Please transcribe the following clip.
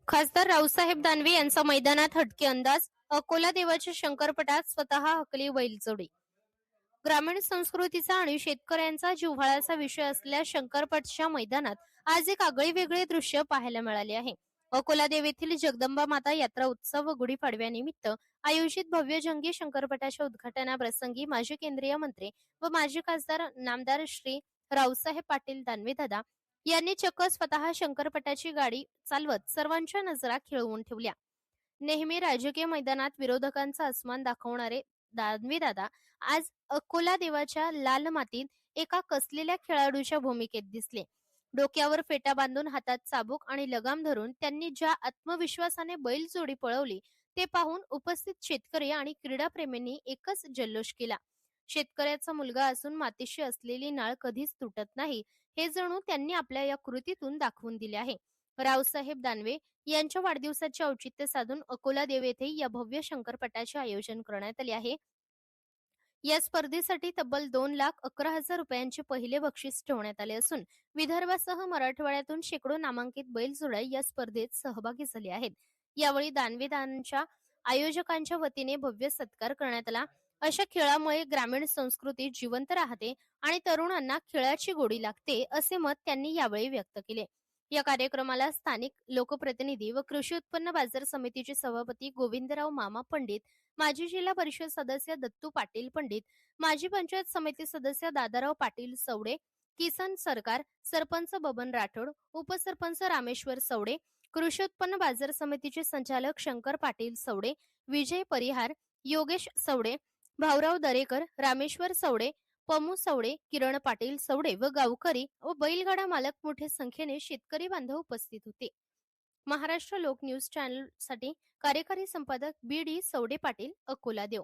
खासदार रावसाहेब दानवे यांचा मैदानात हटके अंदाज. अकोला देवाच्या शंकरपटात स्वतः हकली बैलजोडी. ग्रामीण संस्कृतीचा आणि शेतकऱ्यांचा जिव्हाळ्याचा विषय असलेल्या शंकरपटच्या मैदानात आज एक आगळेवेगळे दृश्य पाहायला मिळाले आहे. अकोला देव येथील जगदंबा माता यात्रा उत्सव व गुढीपाडव्यानिमित्त आयोजित भव्य जंगी शंकरपटाच्या उद्घाटनाप्रसंगी माजी केंद्रीय मंत्री व माजी खासदार नामदार श्री रावसाहेब पाटील दानवे दादा यांनी चक्क स्वतः शंकरपटाची गाडी चालवत सर्वांच्या नजरा खिळवून ठेवल्या. नेहमी राजकीय मैदानात विरोधकांचा अस्मान दाखवणारे दानवे दादा आज अकोला देवाच्या लाल मातीत एका कसलेल्या खेळाडूच्या भूमिकेत दिसले. डोक्यावर फेटा बांधून हातात चाबूक आणि लगाम धरून त्यांनी ज्या आत्मविश्वासाने बैलजोडी पळवली ते पाहून उपस्थित शेतकरी आणि क्रीडाप्रेमींनी एकच जल्लोष केला. शेतकऱ्याचा मुलगा असून मातीशी असलेली नाळ कधीच तुटत नाही हे जणू त्यांनी आपल्या या कृतीतून दाखवून दिले आहे. रावसाहेब दानवे यांच्या वाढदिवसाचे औचित्य साधून अकोला देव येथे या भव्य शंकरपटाचे आयोजन करण्यात आले आहे. या स्पर्धेसाठी तब्बल 2,11,000 रुपयांचे पहिले बक्षीस ठेवण्यात आले असून विदर्भासह मराठवाड्यातून शेकडो नामांकित बैलजोड्या या स्पर्धेत सहभागी झाले आहेत. यावेळी दानवेदांच्या आयोजकांच्या वतीने भव्य सत्कार करण्यात आला. अशा खेळामुळे ग्रामीण संस्कृती जिवंत राहते आणि तरुणांना खेळाची गोडी लागते असे मत त्यांनी यावेळी व्यक्त केले. या कार्यक्रमाला स्थानिक लोकप्रतिनिधी व कृषी उत्पन्न बाजार समितीचे सभापती गोविंदराव मामा पंडित, माजी जिल्हा परिषद सदस्य दत्तू पाटील पंडित, माजी पंचायत समिती सदस्य दादाराव पाटील सवडे, किसन सरकार, सरपंच बबन राठोड, उपसरपंच रामेश्वर सवडे, कृषी उत्पन्न बाजार समितीचे संचालक शंकर पाटील सवडे, विजय परिहार, योगेश सवडे, भाऊराव दरेकर, रामेश्वर सवडे, पमू सवडे, किरण पाटील सवडे व गावकरी व बैलगाडा मालक मोठ्या संख्येने शेतकरी बांधव उपस्थित होते. महाराष्ट्र लोक न्यूज चॅनल साठी कार्यकारी संपादक बी डी सवडे पाटील, अकोला देव.